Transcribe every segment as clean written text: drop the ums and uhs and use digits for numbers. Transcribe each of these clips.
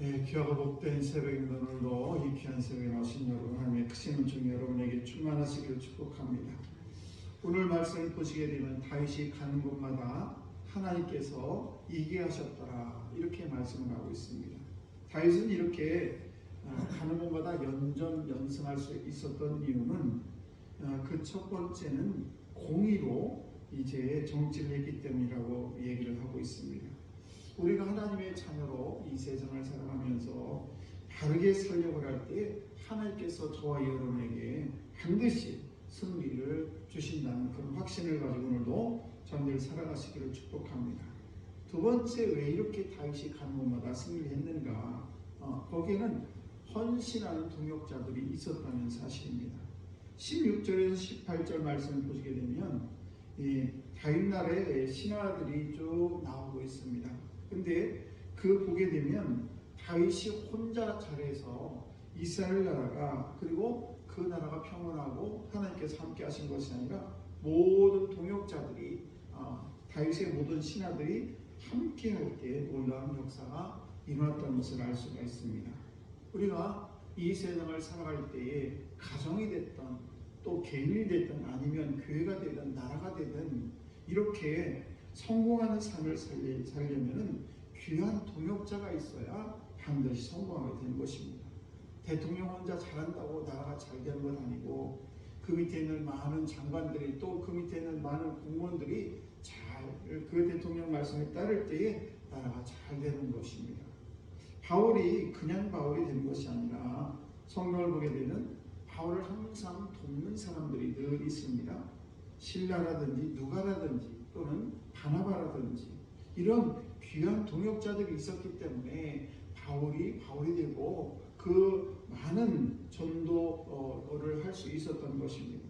귀하고 복된 새벽입니다. 오늘도 이 귀한 새벽에 나오신 여러분, 하나님의 크신 은총 여러분에게 충만하시기를 축복합니다. 오늘 말씀을 보시게 되면 다윗이 가는 곳마다 하나님께서 이기게 하셨더라, 이렇게 말씀을 하고 있습니다. 다윗은 이렇게 가는 곳마다 연승할 수 있었던 이유는 그 첫 번째는 공의로 이제 정치를 했기 때문이라고 얘기를 하고 있습니다. 우리가 하나님의 자녀로 이 세상을 살아가면서 바르게 살려고 할 때 하나님께서 저와 여러분에게 반드시 승리를 주신다는 그런 확신을 가지고 오늘도 저희들 살아가시기를 축복합니다. 두 번째, 왜 이렇게 다윗이 가는 곳마다 승리를 했는가? 거기에는 헌신하는 동역자들이 있었다는 사실입니다. 16절에서 18절 말씀을 보시게 되면 다윗 나라의 신하들이 쭉 나오고 있습니다. 근데 그 보게 되면 다윗이 혼자 잘해서 이스라엘 나라가, 그리고 그 나라가 평온하고 하나님께서 함께 하신 것이 아니라 모든 동역자들이, 다윗의 모든 신하들이 함께 할 때 놀라운 역사가 일어났다는 것을 알 수가 있습니다. 우리가 이 세상을 살아갈 때에 가정이 됐던, 또 개인이 됐든, 아니면 교회가 되든 나라가 되든 이렇게 성공하는 삶을 살려면 귀한 동역자가 있어야 반드시 성공하게 되는 것입니다. 대통령 혼자 잘한다고 나라가 잘 되는 건 아니고, 그 밑에 있는 많은 장관들이, 또 그 밑에 있는 많은 공무원들이 그 대통령 말씀에 따를 때에 나라가 잘 되는 것입니다. 바울이 그냥 바울이 되는 것이 아니라 성경을 보게 되면 바울을 항상 돕는 사람들이 늘 있습니다. 실라라든지 누가라든지 또는 바나바라든지 이런 귀한 동역자들이 있었기 때문에 바울이 되고 그 많은 전도를 할 수 있었던 것입니다.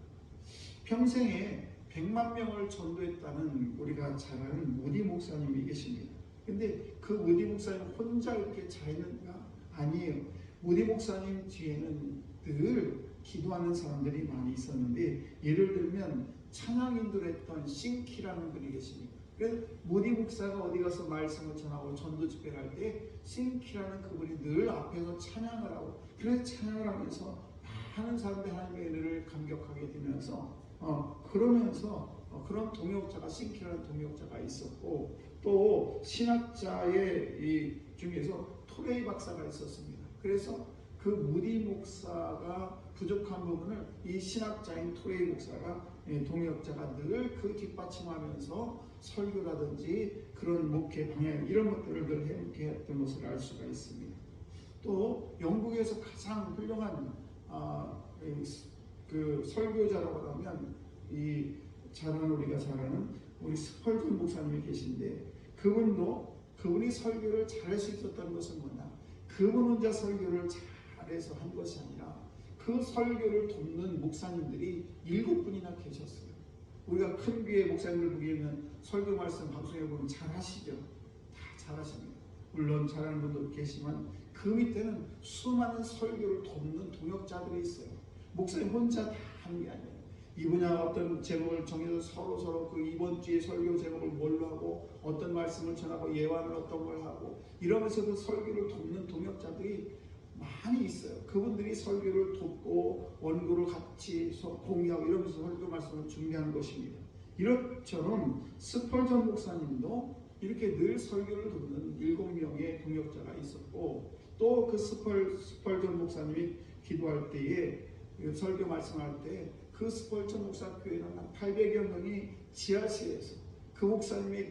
평생에 100만 명을 전도했다는 우리가 잘 아는 무디 목사님이 계십니다. 근데 그 무디 목사님 혼자 이렇게 잘했는가? 아니에요. 무디 목사님 뒤에는 늘 기도하는 사람들이 많이 있었는데, 예를 들면 찬양인도를 했던 싱키라는 분이 계십니다. 그래서 무디 목사가 어디 가서 말씀을 전하고 전도 집회를 할 때 싱키라는 그분이 늘 앞에서 찬양을 하고, 그래서 찬양을 하면서 많은 사람들이 하나님의 은혜를 감격하게 되면서 그런 동역자가, 싱키라는 동역자가 있었고, 또 신학자의 중에서 토레이 박사가 있었습니다. 그래서 그 무디 목사가 부족한 부분을 이 신학자인 토레이 목사가, 동역자가 늘 그 뒷받침하면서 설교라든지 그런 목회 방향, 이런 것들을 늘 함께 했던 것을 알 수가 있습니다. 또 영국에서 가장 훌륭한 그 설교자라고 하면 우리가 잘 아는 우리 스펄전 목사님이 계신데, 그분이 설교를 잘할 수 있었다는 것은 뭐냐? 그분 혼자 설교를 잘해서 한 것이 아니라 그 설교를 돕는 목사님들이 7분이나 계셨어요. 우리가 큰 교회 목사님들 보기에는 설교 말씀 방송에 보면 잘하시죠? 다 잘하십니다. 물론 잘하는 분도 계시지만 그 밑에는 수많은 설교를 돕는 동역자들이 있어요. 목사님 혼자 다 하는 게 아니에요. 이분야 어떤 제목을 정해서 서로 그 이번 주에 설교 제목을 뭘로 하고, 어떤 말씀을 전하고, 예화는 어떤 걸 하고, 이러면서 그 설교를 돕는 동역자들이 많이 있어요. 그분들이 설교를 돕고 원고를 같이 공유하고 이러면서 설교 말씀을 준비하는 것입니다. 이렇처럼 스펄전 목사님도 이렇게 늘 설교를 돕는 7명의 동역자가 있었고, 또 그 스펄전 목사님이 기도할 때에, 설교 말씀할 때 그 스펄전 목사 교회는 한 800여 명이 지하실에서 그 목사님의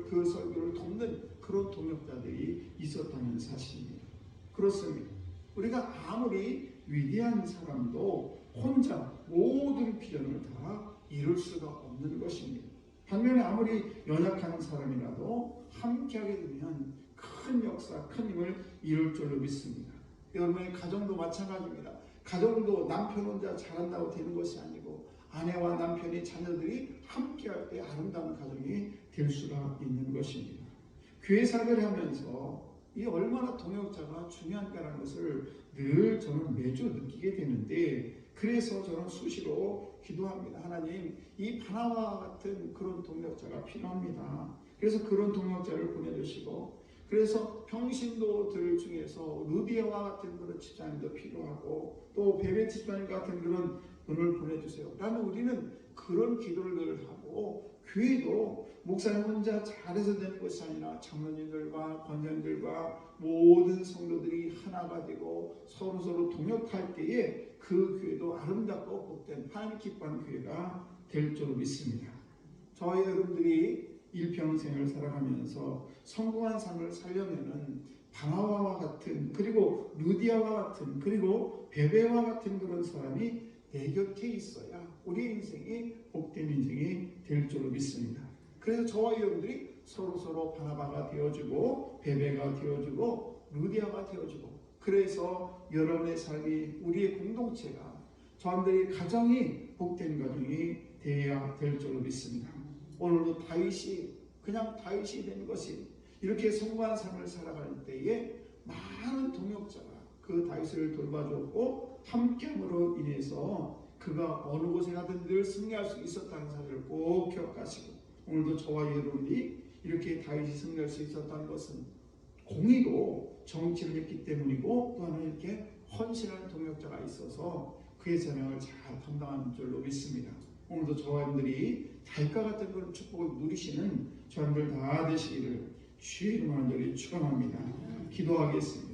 그 설교를 돕는 그런 동역자들이 있었다는 사실입니다. 그렇습니다. 우리가 아무리 위대한 사람도 혼자 모든 비전을 다 이룰 수가 없는 것입니다. 반면에 아무리 연약한 사람이라도 함께하게 되면 큰 역사, 큰 힘을 이룰 줄로 믿습니다. 여러분의 가정도 마찬가지입니다. 가정도 남편 혼자 잘한다고 되는 것이 아니고, 아내와 남편이, 자녀들이 함께할 때 아름다운 가정이 될 수가 있는 것입니다. 교회 사역을 하면서 이 얼마나 동역자가 중요한가라는 것을 늘 저는 매주 느끼게 되는데, 그래서 저는 수시로 기도합니다. 하나님, 이 바나바와 같은 그런 동역자가 필요합니다. 그래서 그런 동역자를 보내주시고, 그래서 평신도들 중에서 루디아와 같은 그런 집사님도 필요하고 또 베베 집사님 같은 그런 분을 보내주세요. 라는 우리는 그런 기도를 늘 하고 교회도 목사님 혼자 잘해서 되는 것이 아니라 장로님들과 권장들과 모든 성도들이 하나가 되고 서로 동역할 때에 그 교회도 아름답고 복된 하나님 기뻐하는 교회가 될 줄로 믿습니다. 저희 여러분들이 일평생을 살아가면서 성공한 삶을 살려면은 바나바와 같은 그리고 루디아와 같은 그리고 베베와 같은 그런 사람이 내 곁에 있어야 우리 인생이 복된 인생이 될 줄로 믿습니다. 그래서 저와 여러분들이 서로 바나바가 되어주고 베베가 되어주고 루디아가 되어주고 그래서 여러분의 삶이 우리의 공동체가 저한들의 가정이 복된 가정이 되어야 될 줄로 믿습니다. 오늘도 다윗이 그냥 다윗이 된 것이 이렇게 성공한 삶을 살아갈 때에 많은 동역자가 그 다윗을 돌봐줬고 함께함으로 인해서 그가 어느 곳에 가든 늘 승리할 수 있었다는 사실을 꼭 기억하시고 오늘도 저와 여러분이 이렇게 다윗이 승리할 수 있었다는 것은 공의로 정치를 했기 때문이고 또 하나 이렇게 헌신하는 동역자가 있어서 그의 사명을 잘 감당하는 줄로 믿습니다. 오늘도 저와 여러분들이 다윗과 같은 그런 축복을 누리시는 저희들 다 되시기를 주의 이름으로 축원합니다. 기도하겠습니다.